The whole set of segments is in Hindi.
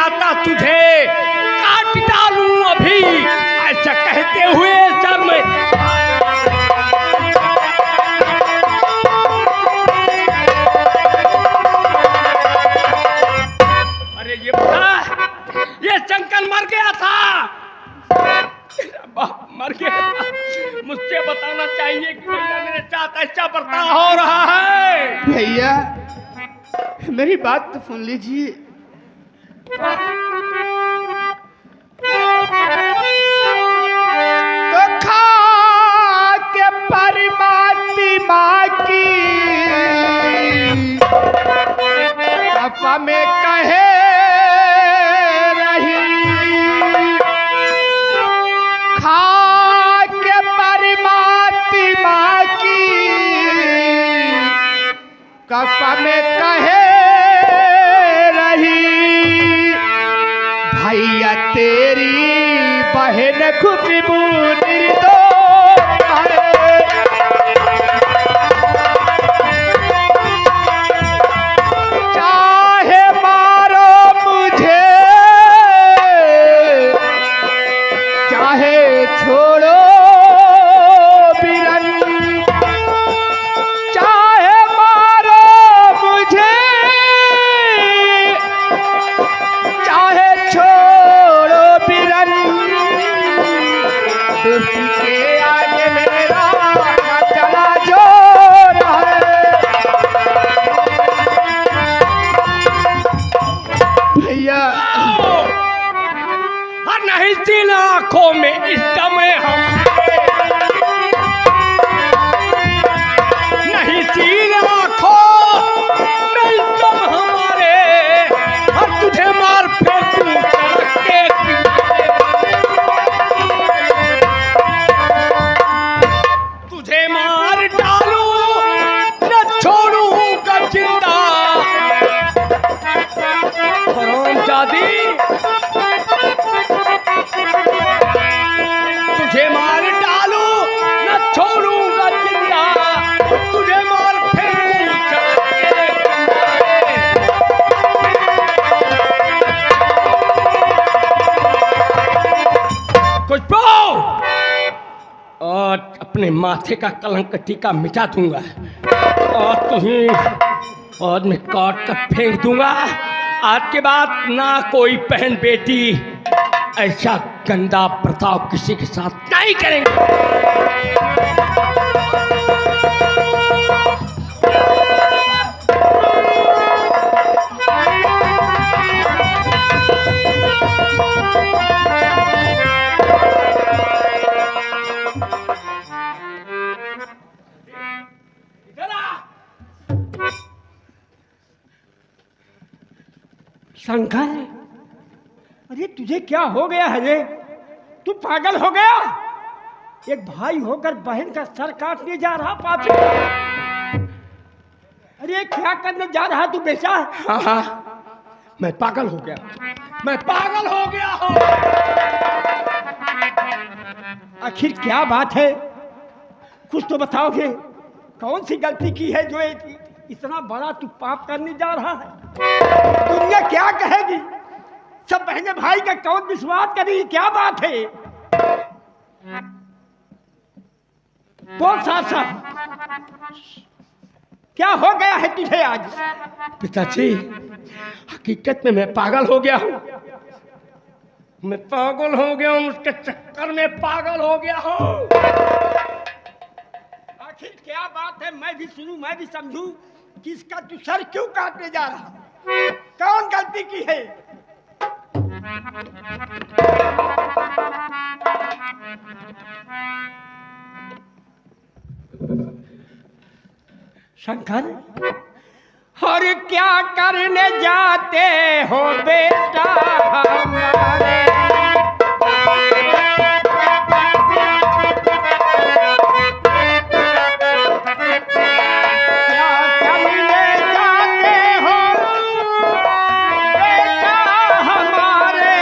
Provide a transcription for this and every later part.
आता तुझे काट डालूं अभी, ऐसा कहते हुए जब मैं अरे ये बता, ये शंकर मर गया था, बाप मर गया था। मुझसे बताना चाहिए कि भैया मेरे साथ ऐसा बर्ताव हो रहा है। भैया मेरी बात तो सुन लीजिए। तो खा के परमात्मा माँ की अफा में कहे रही, खा के परमात्मा की कफा में कहे रही, भैया तेरी बहन खुशबू निर्दोष है। चाहे मारो मुझे, चाहे छोड़ो बिरन, चाहे मारो मुझे, चाहे छोड़ो बिरन, दोस्ती के आगे मेरा ना चला जोर है। भैया और नहीं तीन आंखों में इस समय हम, नहीं तीन आंखों में इस दम हमारे, और तुझे मार फेंकूं सड़क के किनारे, तुझे मार डालूं न छोड़ूंगा जिंदा। हरामजादी, तुझे मार डालूं न छोड़ूंगा जिंदा, तुझे मार फेंकूं सड़क के किनारे। कुछ पाओ और अपने माथे का कलंक टीका मिटा दूंगा, और तुम्हें और मैं काट कर फेंक दूंगा। आज के बाद ना कोई बहन बेटी ऐसा गंदा बर्ताव किसी के साथ नहीं करेंगे। इधर आ। शंकर, अरे तुझे क्या हो गया है रे? तू पागल हो गया? एक भाई होकर बहन का सर काटने जा रहा पापी। अरे क्या करने जा रहा तू बेटा? हाँ हाँ, मैं पागल हो गया, मैं पागल हो गया हूँ। आखिर क्या बात है? कुछ तो बताओगे। कौन सी गलती की है जो इतना बड़ा तू पाप करने जा रहा है? दुनिया क्या कहेगी? सब बहने भाई का कौन विश्वास करेगी? क्या बात है? बोल साथ साथ, क्या हो गया है तुझे आज? पिताजी, हकीकत में मैं पागल हो गया हूँ, मैं पागल हो गया हूँ, उसके चक्कर में पागल हो गया हूँ। आखिर क्या बात है? मैं भी सुनूं, मैं भी समझूं। किसका तू सर क्यों काटने जा रहा? कौन गलती की है? शंकर, और क्या करने जाते हो बेटा हमारे? क्या करने जाते हो बेटा हमारे?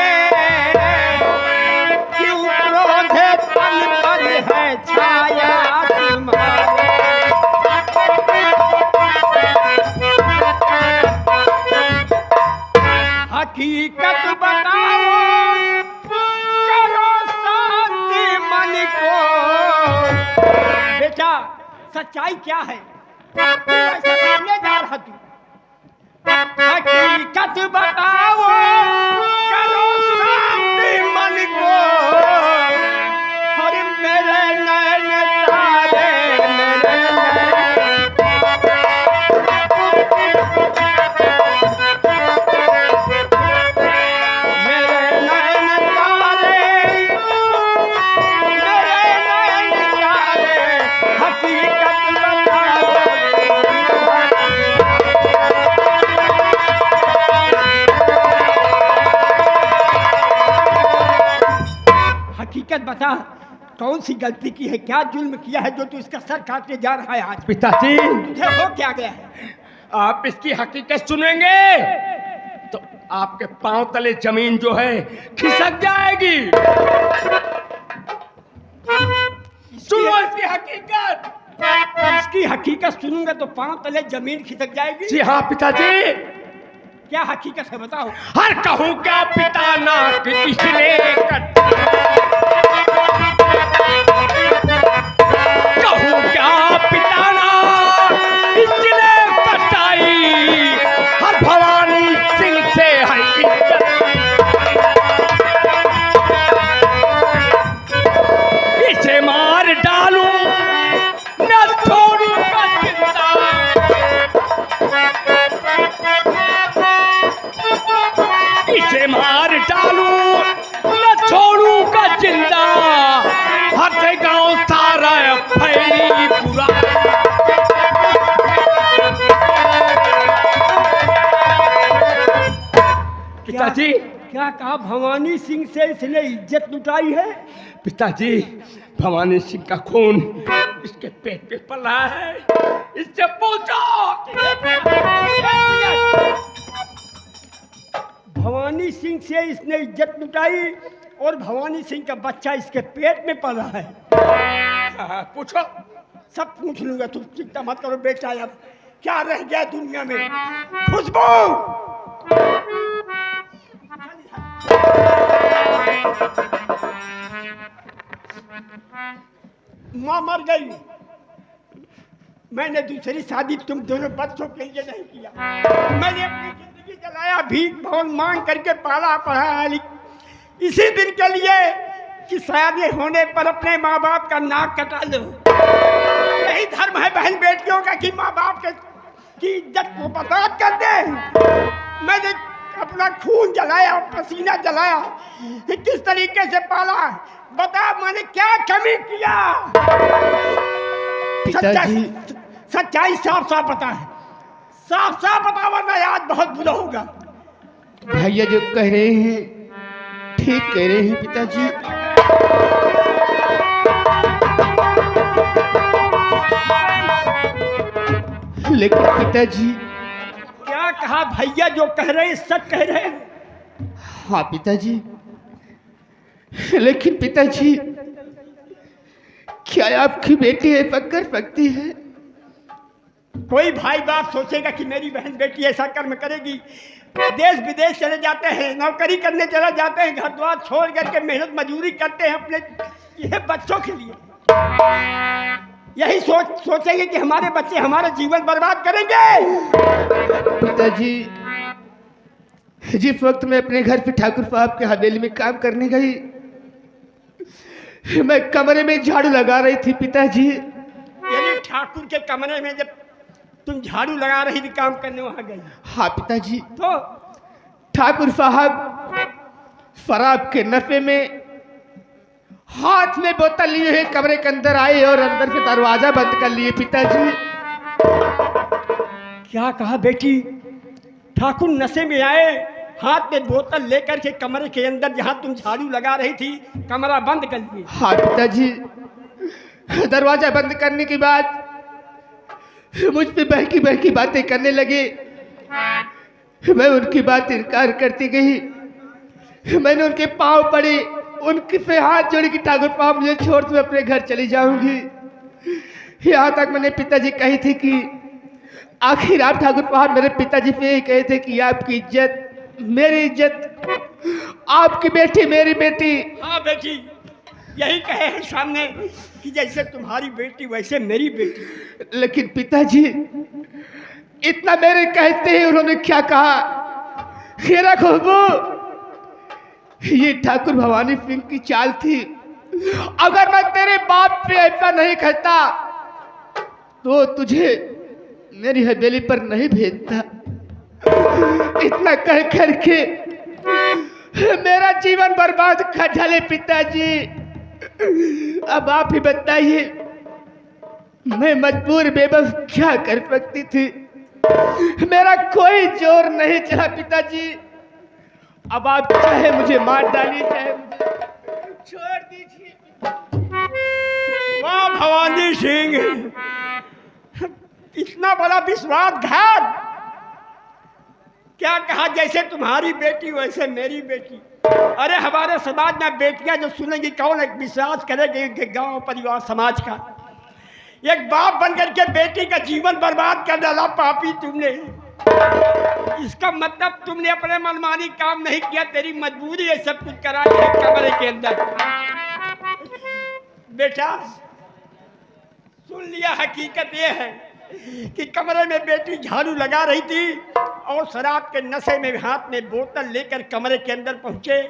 क्यों क्रोधे तन पर है छाया तुम्हारे? हकीकत बेटा सच्चाई क्या है? तू ऐसा करने जा रहा तू? हकीकत बताओ, करो शांति मन को, और मेरे नैन तारे, मेरे हकीकत बता, कौन सी गलती की है, क्या जुल्म किया है जो तू इसका सर काटने जा रहा है आज? पिताजी, तुझे हो क्या गया है? आप इसकी हकीकत सुनेंगे तो आपके पांव तले जमीन जो है खिसक जाएगी। सुनो इसकी हकीकत। इसकी हकीकत सुनूंगा तो पांव तले जमीन खिसक जाएगी? जी हाँ पिताजी। क्या हकीकत है बताओ? हर कहूँ क्या पिता ना इसने कहूँ क्या पिता ना इसने कटाई, हर भवानी सिंह से है इज्जत, इसे मार डालूं न छोड़ूंगा जिंदा, इसे मार डालूं न छोड़ूंगा जिंदा, हर गांव सारा फैली पूरा। पिताजी, क्या कहा? भवानी सिंह से इसने इज्जत लुटाई है? पिताजी, भवानी सिंह का खून इसके पेट पे पल रहा है, इससे पूछो। भवानी सिंह से इसने इज्जत लुटाई और भवानी सिंह का बच्चा इसके पेट में पल रहा है। पूछो। सब पूछ लूंगा, तुम चिंता मत करो बेटा। अब क्या रह गया दुनिया में? खुशबू, माँ मर गई। मैंने दूसरी शादी तुम दोनों बच्चों के लिए नहीं किया। मैंने अपनी जिंदगी चलाया, भीख भवन मांग करके पाला पढ़ाया, इसी दिन के लिए कि शादी होने पर अपने माँ बाप का नाक कटा लो। यही धर्म है बहन बेटियों का कि माँ बाप की इज्जत को बर्बाद कर दे। मैंने अपना खून जलाया, पसीना जलाया, किस तरीके से पाला, बता मैंने क्या कमी किया? सच्चाई साफ साफ बता है, साफ साफ बता, वरना आज बहुत बुरा होगा। भैया जो कह रहे हैं ठीक कह रहे हैं पिताजी। लेकिन पिताजी। क्या कहा? भैया जो कह रहे हैं सच कह रहे हैं। हाँ पिताजी, लेकिन पिताजी क्या आपकी बेटी ऐसा कर सकती है? कोई भाई बाप सोचेगा कि मेरी बहन बेटी ऐसा कर्म करेगी? देश विदेश चले जाते हैं, नौकरी करने चले जाते हैं, घर द्वार छोड़ करके मेहनत मजदूरी करते हैं अपने ये बच्चों के लिए। यही सोचेंगे कि हमारे बच्चे हमारा जीवन बर्बाद करेंगे। पिताजी, जिस वक्त मैं अपने घर पे ठाकुर साहब के हवेली में काम करने गई, मैं कमरे में झाड़ू लगा रही थी पिताजी। यानी ठाकुर के कमरे में जब तुम झाड़ू लगा रही थी काम करने वहां गई? हाँ पिताजी। तो ठाकुर साहब शराब के नशे में हाथ में बोतल लिए हुए कमरे के अंदर आए और अंदर से दरवाजा बंद कर लिए पिताजी। क्या कहा बेटी? ठाकुर नशे में आए, हाथ में बोतल लेकर के कमरे के अंदर जहां तुम झाड़ू लगा रही थी कमरा बंद कर लिए? हाँ पिताजी। दरवाजा बंद करने के बाद मुझ पे बहकी बहकी बातें करने लगे। मैं उनकी बात इनकार करती गई। मैंने उनके पांव पड़े, उनके पे हाथ जोड़े कि ठाकुर साहब मुझे छोड़ मैं अपने घर चली जाऊंगी। यहाँ तक मैंने पिताजी कही थी कि आखिर आप ठाकुर साहब मेरे पिताजी से यही कहे थे कि आपकी इज्जत मेरी इज्जत, आपकी बेटी मेरी बेटी। हाँ बेटी, यही कहे हैं सामने कि जैसे तुम्हारी बेटी वैसे मेरी बेटी। लेकिन पिताजी, इतना मेरे कहते ही उन्होंने क्या कहा, खेरा खुशबू, ये ठाकुर भवानी सिंह की चाल थी। अगर मैं तेरे बाप पे ऐसा नहीं कहता तो तुझे मेरी हवेली पर नहीं भेजता। इतना कह करके मेरा जीवन बर्बाद कर डाले पिताजी। अब आप ही बताइए, मैं मजबूर बेबस क्या कर सकती थी? मेरा कोई जोर नहीं चला पिताजी। अब आप चाहे मुझे मार डालिए, चाहे मुझे छोड़ दीजिए। वाह भवानी सिंह, इतना बड़ा विश्वासघात! क्या कहा, जैसे तुम्हारी बेटी वैसे मेरी बेटी। अरे हमारे समाज में बेटियां जो सुनेंगी, कौन एक विश्वास करेगी कि गांव परिवार समाज का? एक बाप बनकर के बेटी का जीवन बर्बाद कर डाला पापी तुमने। इसका मतलब तुमने अपने मनमानी काम नहीं किया, तेरी मजबूरी है सब कुछ करा के कमरे के अंदर। बेटा सुन लिया, हकीकत ये है कि कमरे में बेटी झाड़ू लगा रही थी और शराब के नशे में हाथ में बोतल लेकर कमरे के अंदर पहुंचे।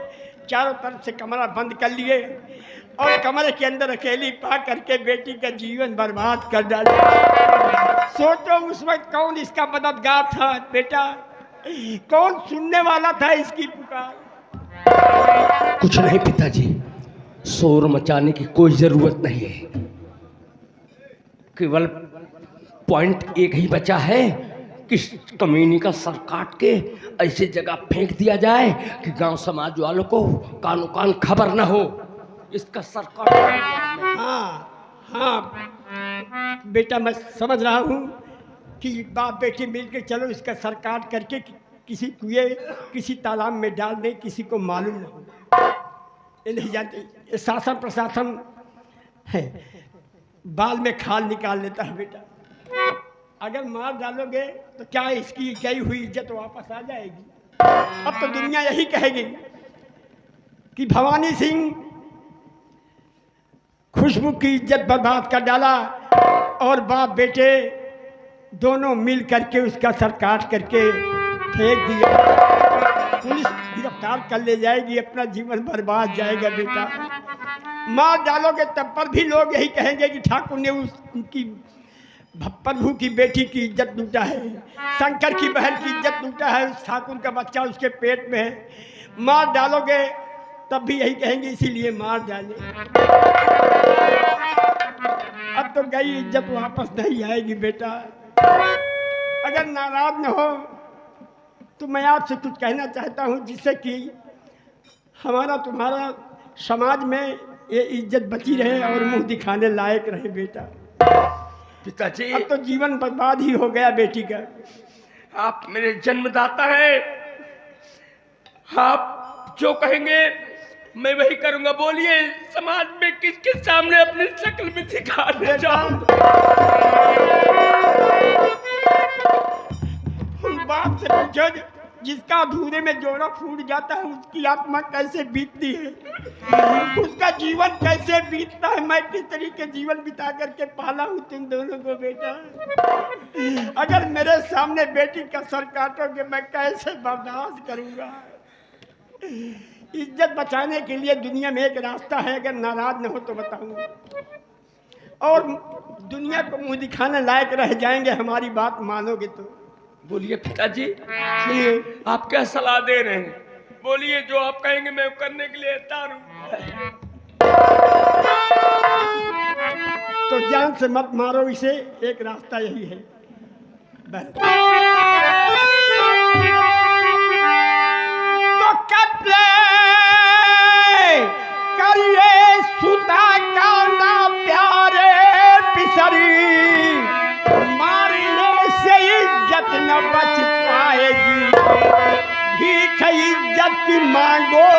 चारों तरफ से कमरा बंद कर लिए और कमरे के अंदर अकेली पा करके बेटी का जीवन बर्बाद कर डाला। सोचो उस वक्त कौन इसका मददगार था बेटा, कौन सुनने वाला था इसकी पुकार? कुछ नहीं पिताजी, शोर मचाने की कोई जरूरत नहीं है। केवल पॉइंट एक ही बचा है कि कमीनी का सर काट के ऐसी जगह फेंक दिया जाए कि गांव समाज वालों को कानो कान खबर न हो। इसका सर काट। हाँ बेटा, मैं समझ रहा हूँ कि बाप बेटी मिलकर चलो इसका सर काट करके किसी कुएं किसी तालाब में डाल दें, किसी को मालूम न हो। ये नहीं जानते, ये शासन प्रशासन है, बाल में खाल निकाल लेता है बेटा। अगर मार डालोगे तो क्या इसकी गई हुई इज्जत वापस आ जाएगी? अब तो दुनिया यही कहेगी कि भवानी सिंह खुशबू की इज्जत बर्बाद कर डाला और बाप बेटे दोनों मिल करके उसका सर काट करके फेंक दिया। पुलिस गिरफ्तार कर ले जाएगी, अपना जीवन बर्बाद जाएगा बेटा। मार डालोगे तब पर भी लोग यही कहेंगे कि ठाकुर ने उनकी प्रभु की बेटी की इज्जत लूटा है, शंकर की बहन की इज्जत लूटा है, उस ठाकुर का बच्चा उसके पेट में है। मार डालोगे तब भी यही कहेंगे, इसीलिए मार डाले। अब तो गई इज्जत वापस नहीं आएगी बेटा। अगर नाराज न हो तो मैं आपसे कुछ कहना चाहता हूँ, जिससे कि हमारा तुम्हारा समाज में ये इज्जत बची रहे और मुंह दिखाने लायक रहे बेटा। पिताजी, अब तो जीवन बर्बाद ही हो गया बेटी का। आप मेरे जन्मदाता हैं, आप जो कहेंगे मैं वही करूंगा। बोलिए, समाज में किसके सामने अपनी शक्ल में दिखाने जाऊं? उन बाप से पूछो जिसका अधूरे में जोड़ा फूट जाता है, उसकी आत्मा कैसे बीतती है, उसका जीवन कैसे बीतता है। मैं किस तरीके जीवन बिता करके पाला हूँ तुम दोनों को बेटा। अगर मेरे सामने बेटी का सर काटोगे मैं कैसे बर्दाश्त करूँगा? इज्जत बचाने के लिए दुनिया में एक रास्ता है, अगर नाराज न हो तो बताऊँ, और दुनिया को मुँह दिखाने लायक रह जाएंगे हमारी बात मानोगे तो। बोलिए पिताजी, सुनिए, आप क्या सलाह दे रहे हैं? बोलिए, जो आप कहेंगे मैं करने के लिए तैयार हूं। तो जान से मत मारो इसे, एक रास्ता यही है। तो कत्ले करिए सुता कांदा प्यारे पिसरी, मारने से इज्जत न बच पाएगी। भीख इज्जत की मांगो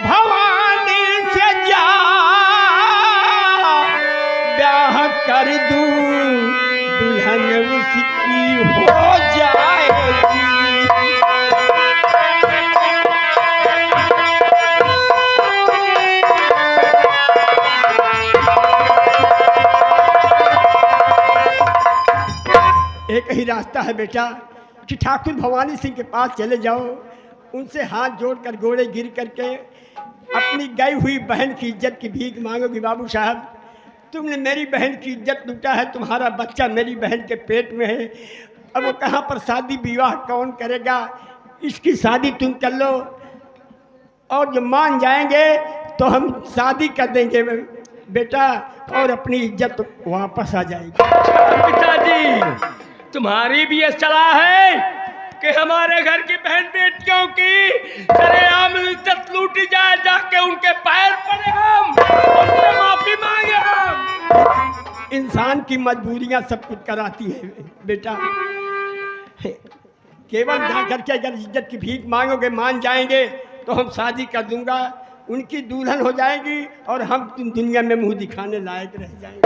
भवानी से जा, ब्याह कर दूं दुल्हन उसकी हो जाएगी। ही रास्ता है बेटा कि ठाकुर भवानी सिंह के पास चले जाओ, उनसे हाथ जोड़कर घोड़े गिर करके अपनी गई हुई बहन की इज्जत की भीख मांगोगी। बाबू साहब, तुमने मेरी बहन की इज्जत लूटा है, तुम्हारा बच्चा मेरी बहन के पेट में है, अब वो कहाँ पर शादी विवाह कौन करेगा, इसकी शादी तुम कर लो और जब मान जाएंगे तो हम शादी कर देंगे बेटा, और अपनी इज्जत वापस आ जाएगी। पिताजी, तुम्हारी भी ये सलाह है कि हमारे घर की बहन बेटियों की सरेआम इज्जत लूटी जाए, जाके उनके पैर पड़े हम, उनसे माफी मांगे हम। इंसान की मजबूरियां सब कुछ कराती है बेटा, केवल जा करके अगर इज्जत की भीख मांगोगे मान जाएंगे तो हम शादी कर दूंगा, उनकी दुल्हन हो जाएगी और हम दुनिया में मुंह दिखाने लायक रह जाएंगे।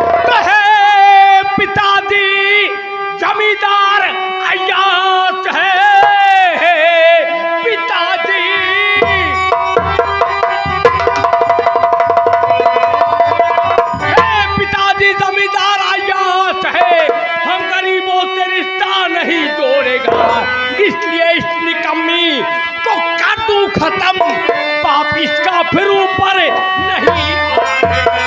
पिताजी, जमींदार अय्याश है पिताजी। पिताजी, जमींदार अय्याश है, हम गरीबों से रिश्ता नहीं जोड़ेगा, इसलिए इस निकम्मी को कर दूं खत्म, पाप इसका फिर ऊपर नहीं आएगा।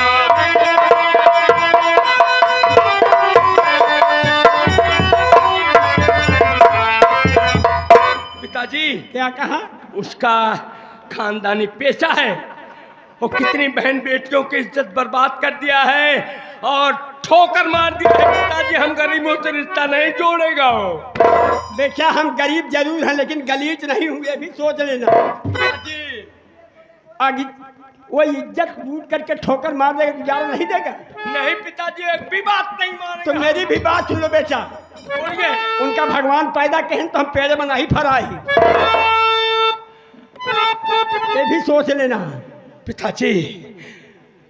पिताजी, क्या कहा? उसका खानदानी पेशा है, वो कितनी बहन बेटियों की इज्जत बर्बाद कर दिया है और ठोकर मार दी है। पिताजी, हम गरीबों से रिश्ता नहीं जोड़ेगा वो। बेटा, हम गरीब जरूर हैं लेकिन गलीच नहीं हुए, भी सोच लेना। पिताजी, आगे वो इज्जत लूट करके ठोकर मार देगा, गुजारा नहीं देगा। नहीं पिताजी, एक भी बात नहीं मानेगा। तो मेरी भी बात सुन लो बेटा, बोलिए। उनका भगवान पैदा कहें तो हम पेड़ में नहीं फराई, ये भी सोच लेना। पिताजी,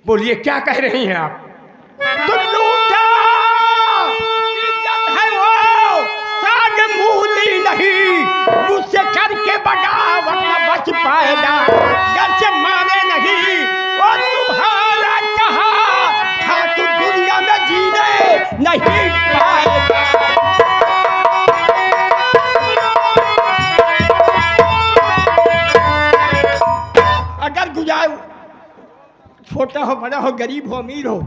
बोलिए क्या कह रही हैं आप? तो लूटा इज्जत है वो, साग मूली नहीं, मुझसे करके बगावत न बच पाएगा, घर से माने नहीं वो तुम्हारा कहा था, तू दुनिया में जीने नहीं पाएगा। अगर गुजार छोटा हो बड़ा हो गरीब हो अमीर हो,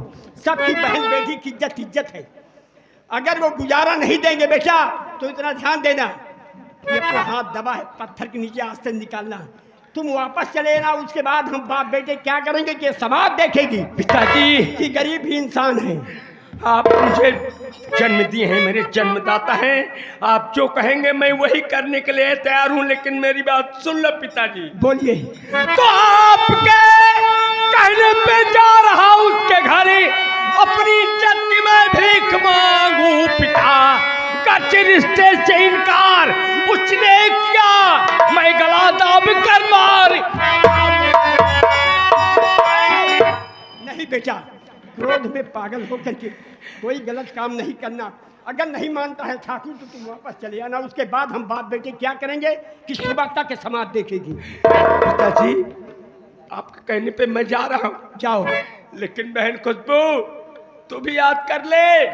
सबकी बहन बेटी की इज्जत इज्जत है। अगर वो गुजारा नहीं देंगे बेटा तो इतना ध्यान देना, ये अपना हाथ दबा है पत्थर के नीचे आस्ते निकालना, तुम वापस चले ना, उसके बाद हम बाप बेटे क्या करेंगे कि समाज देखेगी पिताजी, कि गरीब ही इंसान है। आप मुझे जन्म दिए हैं, मेरे जन्मदाता हैं, आप जो कहेंगे मैं वही करने के लिए तैयार हूँ, लेकिन मेरी बात सुन लो पिताजी। बोलिए। तो आपके कहने पे जा रहा हूँ उसके घर, अपनी इज्जत की मैं भीख मांगू पिता, कच्चे रिश्ते से इनकार उसने किया, मैं गला दाब कर मार। नहीं बेटा, क्रोध में पागल होकर के कोई गलत काम नहीं करना। अगर नहीं मानता है ठाकुर तो तुम वापस चले आना, उसके बाद हम बाप बेटे क्या करेंगे कि सुबह तक समाज देखेगी। पिताजी, आपके कहने पे मैं जा रहा हूँ। जाओ। लेकिन बहन खुशबू, तू भी याद कर ले,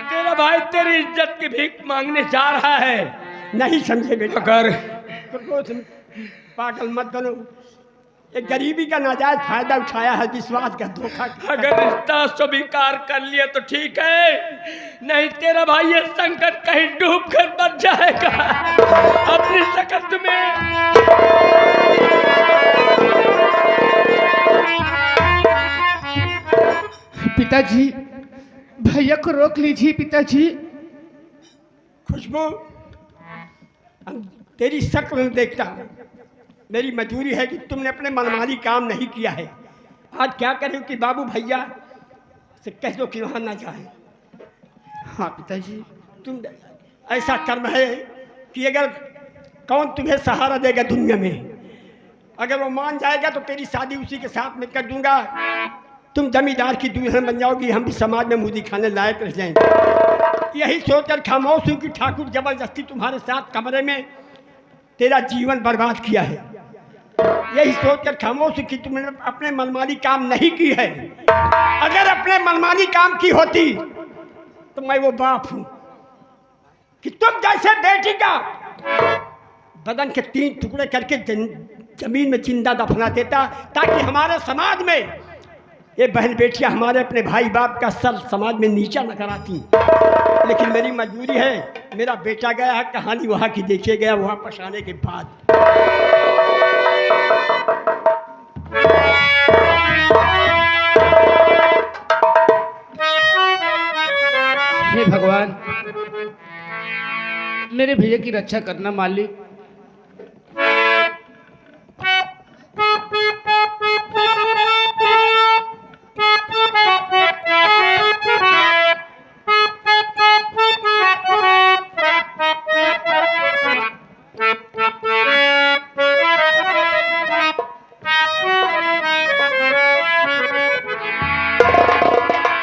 तेरा भाई तेरी इज्जत की भीख मांगने जा रहा है। नहीं समझे बेटा, अगर पागल मत बनो, एक गरीबी का नाजायज फायदा उठाया है, विश्वास का धोखा। अगर रिश्ता स्वीकार कर लिया तो ठीक है, नहीं तेरा भाई ये संकट कहीं डूब कर मर जाएगा अपनी सकत में। पिताजी, भैया को रोक लीजिए पिताजी। खुशबू, तेरी शक्ल में देखता, मेरी मजबूरी है कि तुमने अपने मनमानी काम नहीं किया है। आज क्या करें कि बाबू भैया से कह दो कि वहाँ ना जाए। हाँ पिताजी। तुम ऐसा कर्म है कि अगर कौन तुम्हें सहारा देगा दुनिया में, अगर वो मान जाएगा तो तेरी शादी उसी के साथ में कर दूंगा, तुम जमींदार की दुल्हन बन जाओगी, हम भी समाज में मुँह दिखाने लायक रह जाएंगे। यही सोचकर खामोश हूँ कि ठाकुर जबरदस्ती तुम्हारे साथ कमरे में तेरा जीवन बर्बाद किया है। यही सोचकर खामोश हूँ कि तुमने अपने मनमानी काम नहीं की है। अगर अपने मनमानी काम की होती तो मैं वो बाप हूँ कि तुम जैसे बेटी का बदन के 3 टुकड़े करके जमीन में जिंदा दफना देता, ताकि हमारे समाज में ये बहन बेटियां हमारे अपने भाई बाप का सर समाज में नीचा न कराती। लेकिन मेरी मजबूरी है, मेरा बेटा गया है, कहानी वहाँ की देखिए गया वहाँ पछाने के बाद। हे भगवान, मेरे भैया की रक्षा करना मालिक।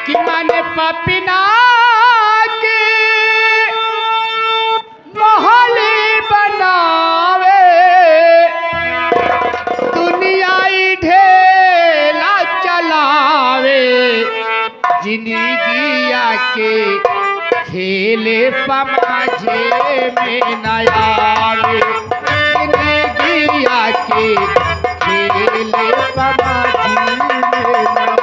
कि माने पापिना के मोहले बनावे, दुनिया ही ढेला चलावे, जिंदगिया के खेले समाजे में नयावे, जिंदगिया के खेले समाजे में नयावे।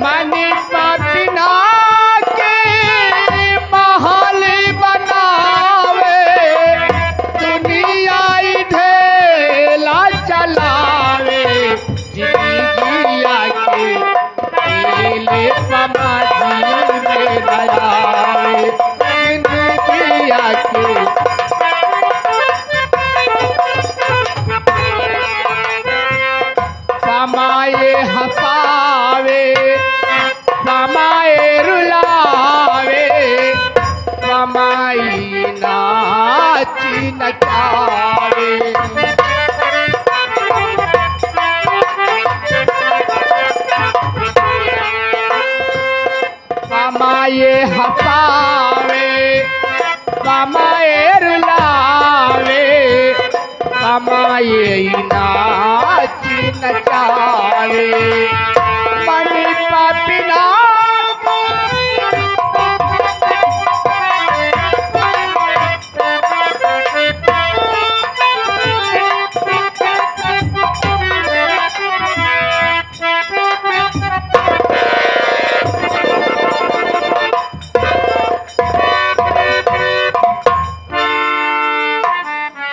माने पापिना के महल बनावे, दुनिया ही ढेला चलावे, जिंदगिया के खेले समाजी में नयावे, जिंदगिया के समाए हंसावे, समाए रुलावे, समाई नाची नचावे। समाए हंसावे, समाए रुलावे, समाए नाची नचावे। मनी पापिना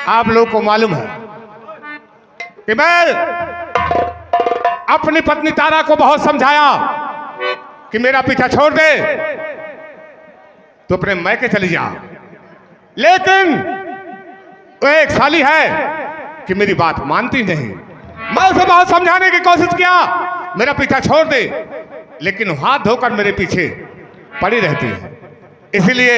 आप लोग को मालूम है कि मैं अपनी पत्नी तारा को बहुत समझाया कि मेरा पीछा छोड़ दे, तो अपने मैके चली जा। लेकिन वो एक साली है कि मेरी बात मानती नहीं। मैं उसे बहुत समझाने की कोशिश किया, मेरा पीछा छोड़ दे, लेकिन हाथ धोकर मेरे पीछे पड़ी रहती है। इसलिए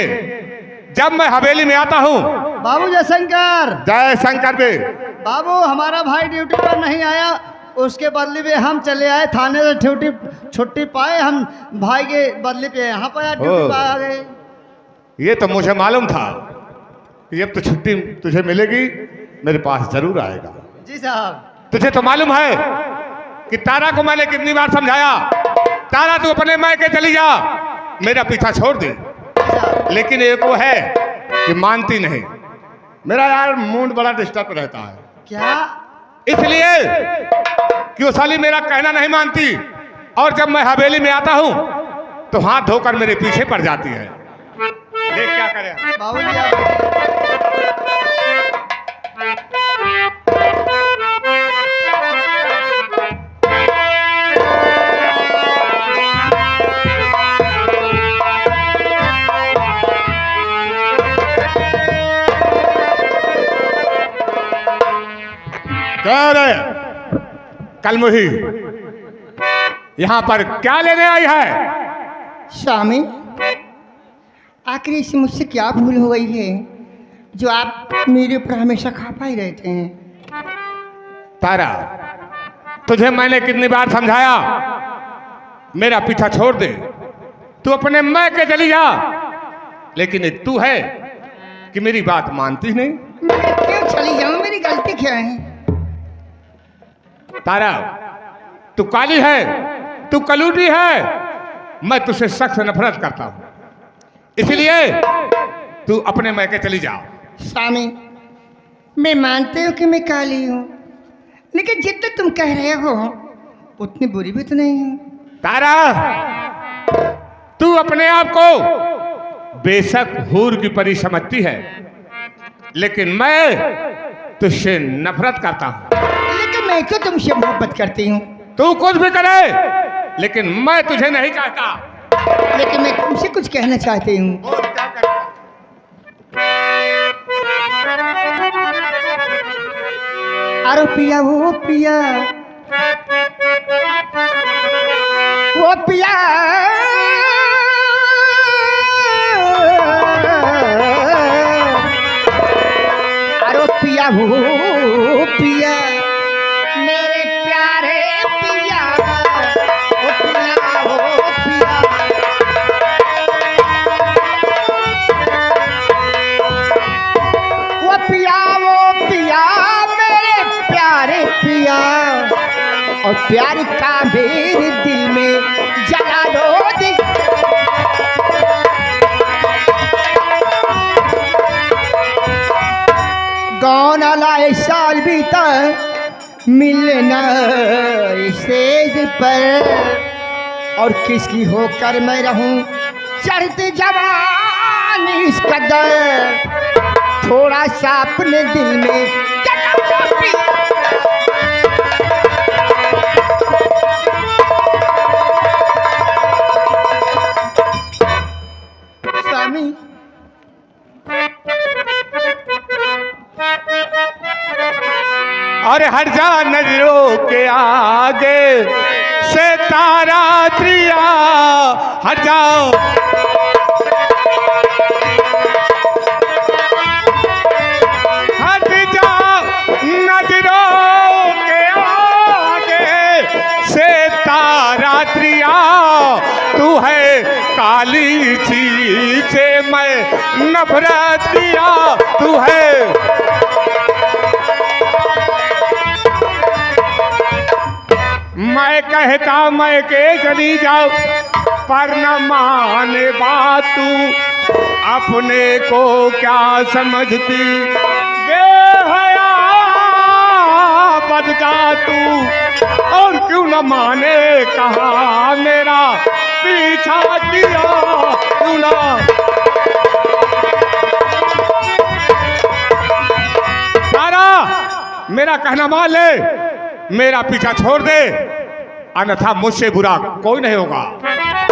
जब मैं हवेली में आता हूँ, बाबू जयशंकर, जय शंकर बे, बाबू हमारा भाई ड्यूटी पर नहीं आया, उसके बदले में हम चले आए थाने से छुट्टी पाए, हम भाई के बदले पे यहाँ पर ड्यूटी पर आ गए। ये तो मुझे मालूम था कि अब तो छुट्टी तुझे मिलेगी, मेरे पास जरूर आएगा। जी साहब। तुझे तो मालूम है कि तारा को मैंने कितनी बार समझाया, तारा तू अपने मैके चली जा, मेरा पीछा छोड़ दे, लेकिन एक वो है कि मानती नहीं। मेरा यार मूड बड़ा डिस्टर्ब रहता है। क्या? इसलिए कि वो साली मेरा कहना नहीं मानती, और जब मैं हवेली में आता हूँ तो हाथ धोकर मेरे पीछे पड़ जाती है। देख क्या करे बाबू जी आप कह रहे कलमुही यहाँ पर क्या लेने आई है? स्वामी, आखिर इससे मुझसे क्या भूल हो गई है जो आप मेरे ऊपर हमेशा खपा ही रहते हैं? तारा, तुझे मैंने कितनी बार समझाया, मेरा पीछा छोड़ दे, तू अपने मैके चली जा, लेकिन एक तू है कि मेरी बात मानती नहीं। मैं क्यों चली जाऊं? मेरी गलती क्या है? तारा, तू काली है, तू कलूटी है, मैं तुझसे सख्त नफरत करता हूं, इसलिए तू अपने मैके चली जा। स्वामी, मैं मानती हूँ कि मैं काली हूँ, लेकिन जितना तुम कह रहे हो उतनी बुरी भी तो नहीं हूँ। तारा, तू अपने आप को बेशक हूर की परी समझती है, लेकिन मैं तुझसे नफरत करता हूं। लेकिन मैं तो तुमसे मोहब्बत करती हूँ। तू कुछ भी करे, लेकिन मैं तुझे नहीं चाहता। लेकिन मैं तुमसे कुछ कहना चाहती हूँ। और क्या करता? अरे पिया, वो पिया, वो पिया, अरे पिया, वो पिया, मेरे प्यारे पिया, वो पिया, वो पिया। वो पिया, वो पिया, मेरे प्यारे पिया, और प्यार का मेरे दिल में जला दो दी। कौन अलाए साल बीता मिलना स्टेज पर, और किसकी होकर मैं रहूं चढ़ते जवानी इस कदर, थोड़ा सा अपने दिल में जगा दो पिया। स्वामी, अरे हट जा नजरों के आगे से तारा त्रिया, हट जाओ। हट जा नजरों के आगे से तारा त्रिया, तू है काली चीज से मैं नफरत किया, तू है। मैं कहता मैं के चली जाओ, पर न माने बात तू, अपने को क्या समझती बेहया बद जा तू, और क्यों न माने कहा मेरा पीछा किया, क्यों ना। तारा, मेरा कहना मान ले, मेरा पीछा छोड़ दे, अन्यथा मुझसे बुरा कोई नहीं होगा।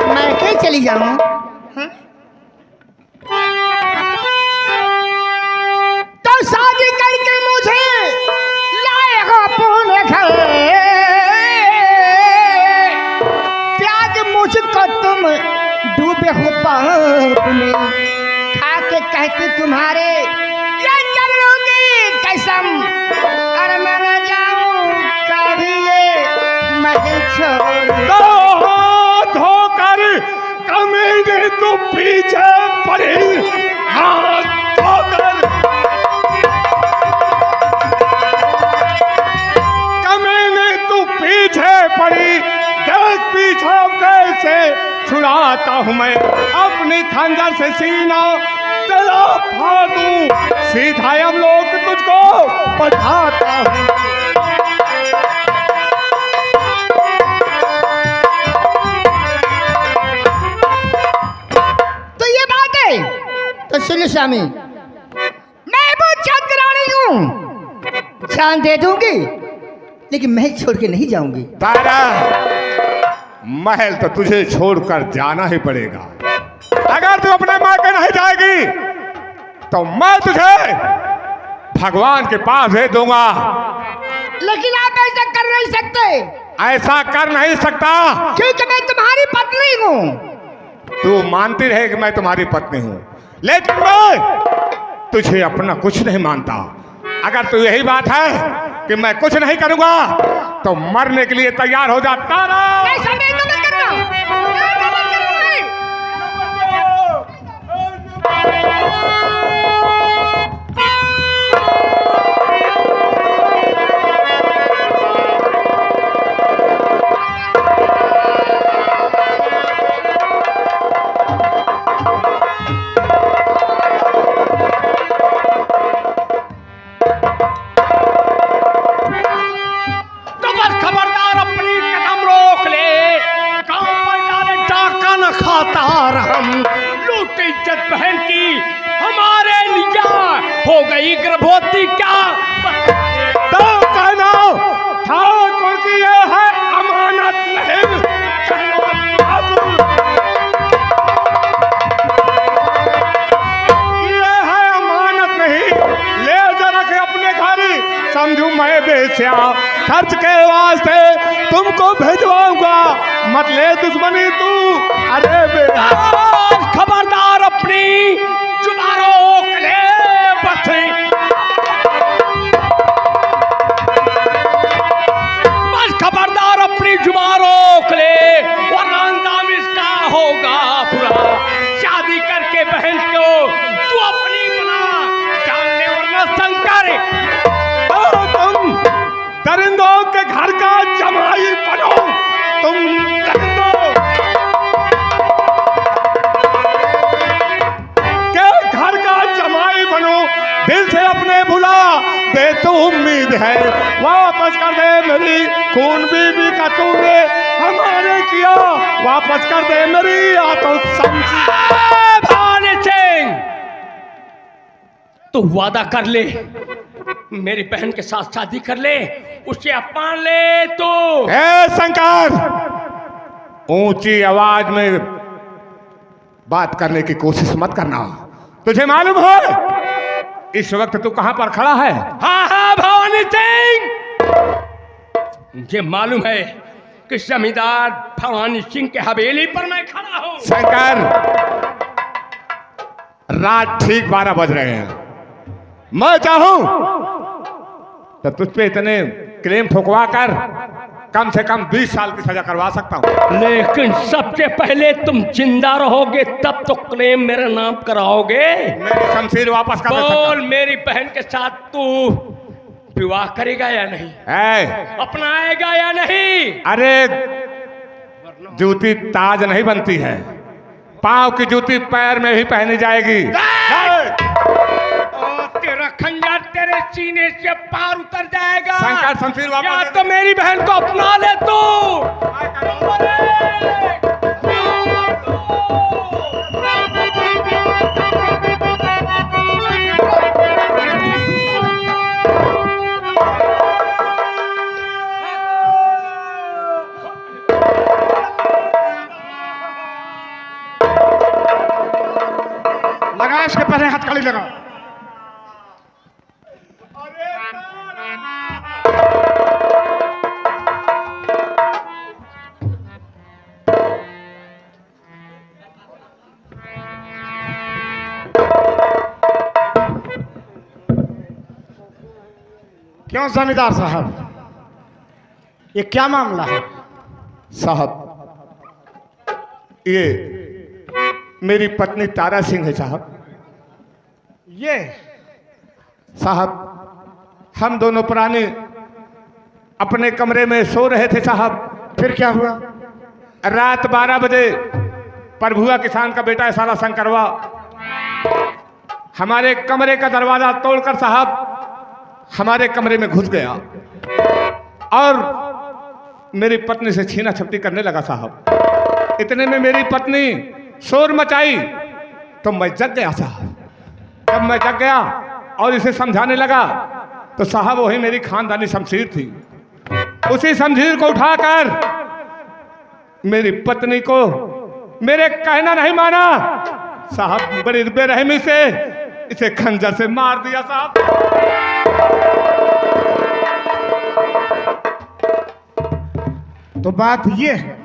मैं कहीं चली जाऊं? हाँ? तो शादी करके मुझे लाएगा अपने घर, त्याग मुझको तुम डूबे हो पाप में, खा के कहती तुम्हारे ये चल लूंगी कसम, अरे मैं न जाऊं कभी ये महल छोड़। तो धोकर कमीने तू पीछे पड़ी, हाथ धोकर कमीने तू पीछे पड़ी, देख पीछा कैसे छुड़ाता हूँ मैं अपनी खंजर से सीना, तेरा फाड़ दूं सीधा हम लोग तुझको पढ़ाता हूँ। तो ये बात है, तो सुन स्वामी, मैं वो चंद्राणी हूँ, जान दे दूंगी लेकिन महल छोड़ के नहीं जाऊंगी। तारा, महल तो तुझे छोड़कर जाना ही पड़ेगा। अगर तू अपने मायके नहीं जाएगी तो मैं तुझे भगवान के पास भेज दूंगा। लेकिन आप ऐसा कर नहीं सकते। ऐसा कर नहीं सकता क्योंकि मैं तुम्हारी पत्नी हूँ। तू मानती रहे कि मैं तुम्हारी पत्नी हूँ, लेकिन मैं तुझे अपना कुछ नहीं मानता। अगर तू यही बात है कि मैं कुछ नहीं करूंगा तो मरने के लिए तैयार हो जा। तारा, ऐसा नहीं तो मैं कर रहा हूं। खातार हम लूट इज्जत बहन की हमारे लिया हो गई गर्भवती क्या तो कहना ठाकुर की ये है अमानत नहीं। ये है अमानत नहीं, ले जरा के अपने घर समझू मैं बेचा खर्च के वास्ते तुमको भेजवाऊंगा, मत ले दुश्मनी तू। अरे बेटा खबरदार अपनी जुबान रोक ले बस खबरदार अपनी जुबान रोक ले वरना अंजाम इसका होगा बुरा। शादी करके बहन को तू अपनी बना जान ले वरना शंकर तो तुम दरिंदों के घर का जमाई बनो। तुम दरिंदों के घर का जमाई बनो, दिल से अपने भुला दे तू उम्मीद है, वापस कर दे मेरी खून बीबी का तूने हमारे किया, वापस कर दे मेरी आतो समझी। भवानी सिंह तू वादा कर ले मेरी बहन के साथ शादी कर ले, उसे अपमान ले तो। ए शंकर, ऊंची आवाज में बात करने की कोशिश मत करना। तुझे मालूम है इस वक्त तू कहां पर खड़ा है? हाँ हाँ भवानी सिंह मुझे मालूम है कि जमींदार भवानी सिंह के हवेली पर मैं खड़ा हूँ। शंकर, रात ठीक 12 बज रहे हैं, मैं चाहूं तो तुझ पे इतने क्लेम ठुकवा कर कम से कम 20 साल की सजा करवा सकता हूं। लेकिन सबसे पहले तुम जिंदा रहोगे तब तो क्लेम मेरे नाम कराओगे। मेरी शमशीर वापस कर दे बोल सकता। मेरी बहन के साथ तू विवाह करेगा या नहीं, अपनाएगा या नहीं? अरे जूती ताज नहीं बनती है, पांव की जूती पैर में ही पहनी जाएगी। तेरा खंजर तेरे सीने से पार उतर जाएगा। शंकर, शमशीर वापस या दे तो मेरी बहन को अपना ले तू। लगा इसके पहले हथकड़ी लगा। क्यों जमींदार साहब, ये क्या मामला है? साहब, ये मेरी पत्नी तारा सिंह है साहब। ये साहब, हम दोनों प्राणी अपने कमरे में सो रहे थे साहब। फिर क्या हुआ? रात 12 बजे प्रभुआ किसान का बेटा साला शंकरवा हमारे कमरे का दरवाजा तोड़कर साहब हमारे कमरे में घुस गया और मेरी पत्नी से छीना झपटी करने लगा साहब। इतने में मेरी पत्नी शोर मचाई तो मैं जग गया साहब। जब मैं जग गया और इसे समझाने लगा तो साहब वही मेरी खानदानी शमशीर थी। उसी शमशीर को उठाकर मेरी पत्नी को मेरे कहना नहीं माना साहब, बड़ी बेरहमी से इसे खंजर से मार दिया साहब। तो बात ये है,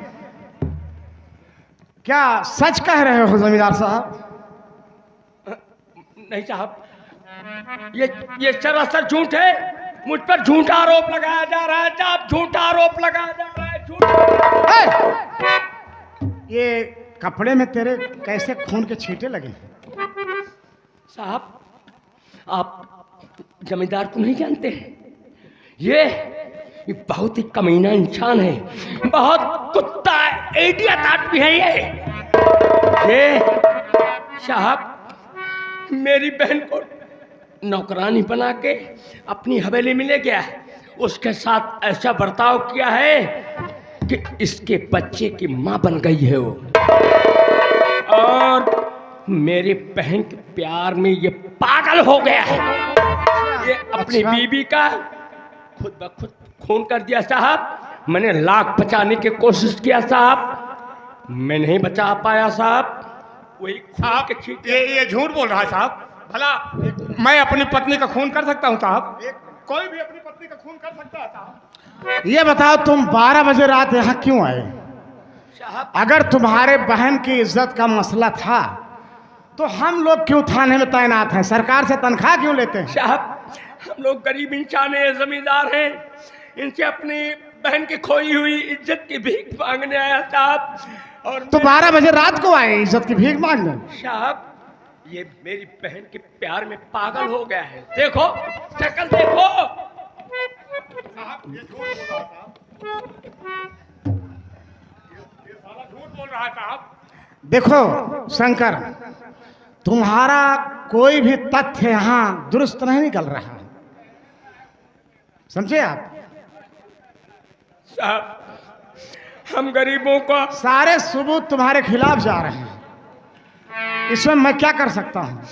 क्या सच कह रहे हो जमींदार साहब? नहीं साहब, ये सरासर झूठ है। मुझ पर झूठा आरोप लगाया जा रहा है साहब, झूठा आरोप लगाया जा रहा है, झूठा। ये कपड़े में तेरे कैसे खून के छींटे लगे? साहब, आप जमींदार को नहीं जानते हैं? ये बहुत ही कमीना इंसान है, बहुत कुत्ता इडियट आदमी है ये साहब मेरी बहन को नौकरानी बना के अपनी हवेली में ले गया, उसके साथ ऐसा बर्ताव किया है कि इसके बच्चे की मां बन गई है वो। और मेरी बहन के प्यार में ये पागल हो गया है। ये अपनी बीबी का खुद ब खुद खून कर दिया साहब। मैंने लाख बचाने की कोशिश किया साहब, मैं नहीं बचा पाया साहब। वही खून के छींटे। ये झूठ बोल रहा है साहब। भला मैं अपनी पत्नी का खून कर सकता हूँ साहब? कोई भी अपनी पत्नी का खून कर सकता है साहब। ये बताओ तुम 12 बजे रात यहाँ क्यों आए? साहब अगर तुम्हारे बहन की इज्जत का मसला था तो हम लोग क्यों थाने में तैनात हैं? सरकार से तनख्वाह क्यों लेते हैं? साहब हम लोग गरीब इंसान हैं, जमींदार हैं, इनसे अपनी बहन की खोई हुई इज्जत की भीख मांगने आया साहब। और तो 12 बजे रात को आए इज्जत की भीख मांगने? साहब ये मेरी बहन के प्यार में पागल हो गया है। देखो शक्ल देखो। साहब ये झूठ बोल रहा है साहब। ये साला झूठ बोल रहा है साहब। देखो शंकर, तुम्हारा कोई भी तथ्य यहाँ दुरुस्त नहीं निकल रहा, समझे आप? साहब हम गरीबों को सारे सबूत तुम्हारे खिलाफ जा रहे हैं, इसमें मैं क्या कर सकता हूँ?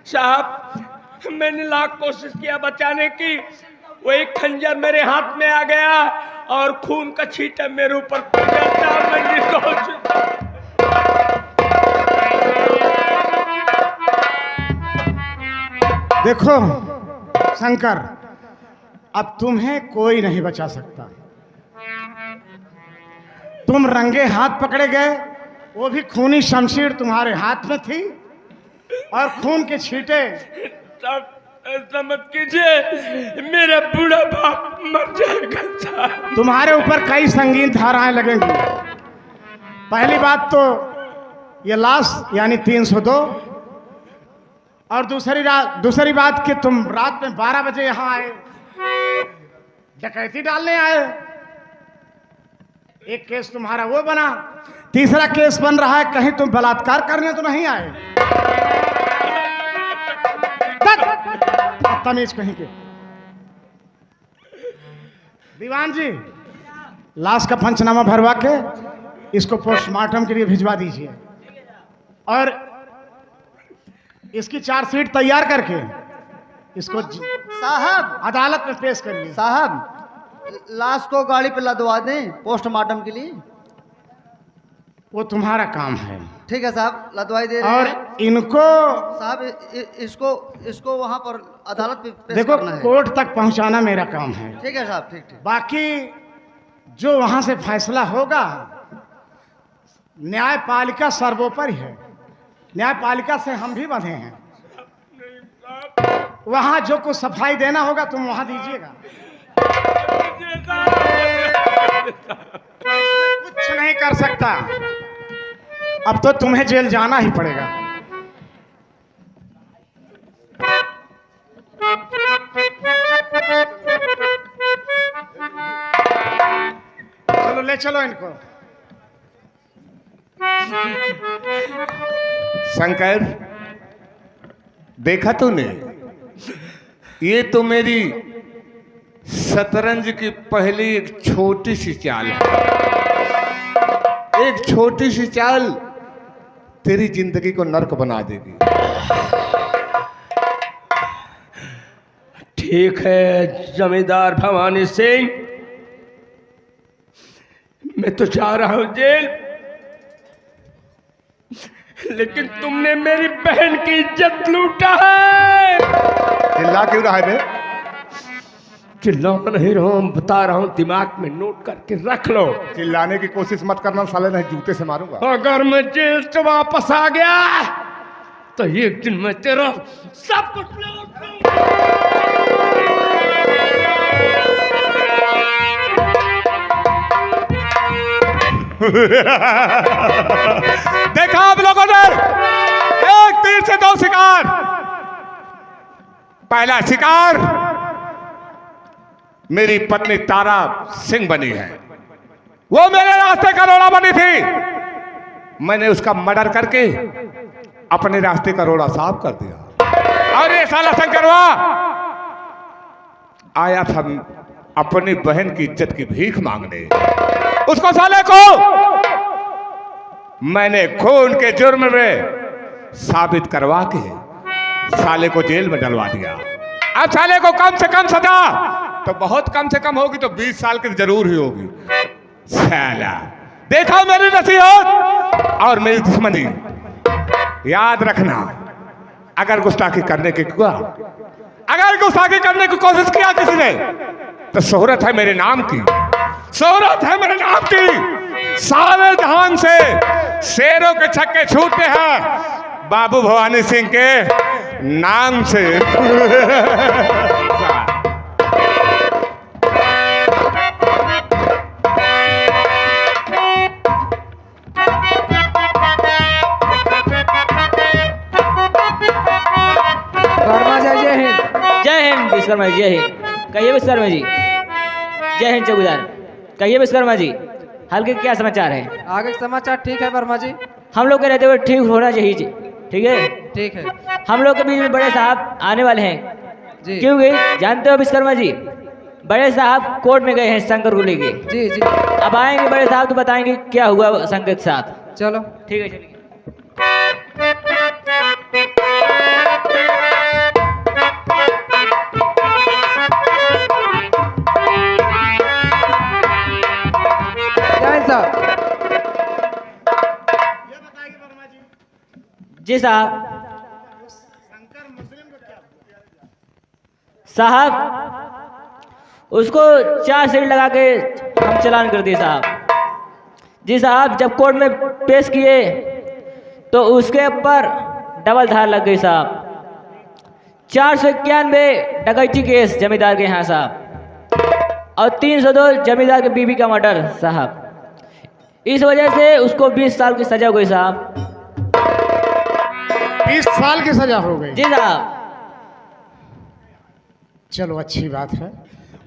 साहब मैंने लाख कोशिश किया बचाने की, वही खंजर मेरे हाथ में आ गया और खून का छींटा मेरे ऊपर पड़ गया साहब। मैं निर्दोष। देखो शंकर, अब तुम्हें कोई नहीं बचा सकता। तुम रंगे हाथ पकड़े गए, वो भी खूनी शमशीर तुम्हारे हाथ में थी और खून के छींटे। साहब ऐसा मत कीजिए, मेरा बूढ़ा बाप मर जाएगा साहब। तुम्हारे ऊपर कई संगीन धाराएं लगेंगी। पहली बात तो ये लाश यानी 302, और दूसरी बात कि तुम रात में 12 बजे यहाँ आए, डकैती डालने आए। एक केस तुम्हारा वो बना, तीसरा केस बन रहा है कहीं तुम बलात्कार करने तो नहीं आए। बदतमीज कहीं के। दीवान जी, लाश का पंचनामा भरवा के इसको पोस्टमार्टम के लिए भिजवा दीजिए और इसकी चार्जशीट तैयार करके इसको साहब अदालत में पेश करिए। साहब लाश को गाड़ी पे लदवा दें पोस्टमार्टम के लिए। वो तुम्हारा काम है। ठीक है साहब, लदवाई दे रहे और हैं। इनको साहब इसको वहाँ पर अदालत पे पेश देखो करना है। कोर्ट तक पहुंचाना मेरा काम है। ठीक है साहब, ठीक ठीक। बाकी जो वहां से फैसला होगा, न्यायपालिका सर्वोपरि है। न्यायपालिका से हम भी बंधे हैं। वहां जो कुछ सफाई देना होगा तुम वहां दीजिएगा। कुछ नहीं कर सकता, अब तो तुम्हें जेल जाना ही पड़ेगा। चलो ले चलो इनको। शंकर, देखा तूने, ये तो मेरी शतरंज की पहली एक छोटी सी चाल है। एक छोटी सी चाल तेरी जिंदगी को नर्क बना देगी। ठीक है जमींदार भवानी सिंह, मैं तो जा रहा हूं जेल, लेकिन तुमने मेरी बहन की इज्जत लूटा है। चिल्ला क्यों रहा है बे? चिल्ला नहीं रहा हूं, बता रहा हूं, दिमाग में नोट करके रख लो। चिल्लाने की कोशिश मत करना साले, नहीं जूते से मारूंगा। अगर मैं जेल से वापस आ गया तो एक दिन मैं तेरा सब कुछ लौट दूंगा। देखा आप लोगों ने, एक तीर से दो शिकार। पहला शिकार मेरी पत्नी तारा सिंह बनी है। वो मेरे रास्ते का रोड़ा बनी थी, मैंने उसका मर्डर करके अपने रास्ते का रोड़ा साफ कर दिया। और ये साला शंकरवा आया था अपनी बहन की इज्जत की भीख मांगने। उसको साले को मैंने खून के जुर्म में साबित करवा के साले को जेल में डलवा दिया। अब साले को कम से कम सजा तो बहुत कम से कम होगी तो 20 साल की जरूर ही होगी। साला देखा मेरी नसीहत और मेरी दुश्मनी, याद रखना। अगर गुस्ताखी करने की कोशिश किया किसी ने तो शोहरत है मेरे नाम की, शोहरत है मेरे नाम की। सारे जहान से शेरों के छक्के छूटते हैं बाबू भवानी सिंह के नाम से। वर्मा जी जय हिंद। जय हिंद विश्वकर्मा जी, जय हिंद। कहिए विश्वकर्मा जी। जय हिंद चौकीदार। कहिए विश्वकर्मा जी, हल्के क्या समाचार है? आगे के समाचार ठीक है वर्मा जी। हम लोग के रहते हुए ठीक होना चाहिए जी। ठीक है, ठीक है हम लोग के बीच में बड़े साहब आने वाले हैं जी। क्योंकि जानते हो विश्वकर्मा जी, बड़े साहब कोर्ट में गए हैं शंकर को लेके। जी जी अब आएंगे बड़े साहब तो बताएंगे क्या हुआ शंकर के साथ। चलो ठीक है, चलिए। जय साहब। जी साहब। साहब उसको 4 सीट लगा के हम चालान कर दिए साहब। जी साहब, जब कोर्ट में पेश किए तो उसके ऊपर डबल धार लग गई साहब। 491 डकैती केस जमींदार के यहाँ साहब, और 302 जमींदार के बीवी का मर्डर साहब। इस वजह से उसको 20 साल की सजा हो गई साहब। 20 साल की सजा हो गई। जी साहब। चलो अच्छी बात है,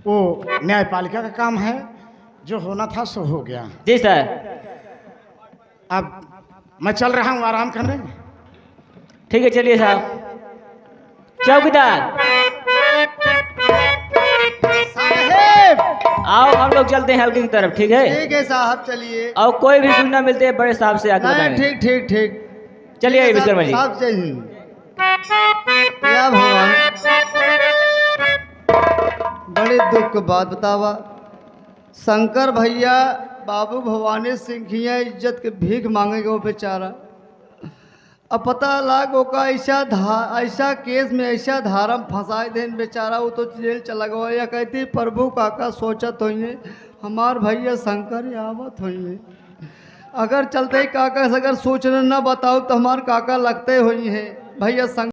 वो न्यायपालिका का काम है, जो होना था सो हो गया। जी सर। अब मैं चल रहा हूँ आराम करने। ठीक है, चलिए साहब। चौकीदार साहेब। आओ, हम लोग चलते हैं हल्के की तरफ। ठीक है, ठीक है साहब, चलिए। और कोई भी सूचना मिलती है बड़े साहब से आके नहीं, बताएंगे। ठीक ठीक ठीक। चलिए विश्वकर्मा जी। साहब जय हिंद। क्या भगवान, बड़े दुख की बात बतावा। शंकर भैया बाबू भवानी सिंह हिया इज्जत के भीख मांगेगा वो बेचारा। अब पता लागो का ऐसा केस में ऐसा धारा में फंसाए देन बेचारा, वो तो जेल चला गया। या कहती प्रभु काका सोचत होइए हमार भैया शंकर आवत होइए। अगर चलते ही काका से अगर सोचने न बताओ तो हमार काका लगते हुई हैं भैया शंकर।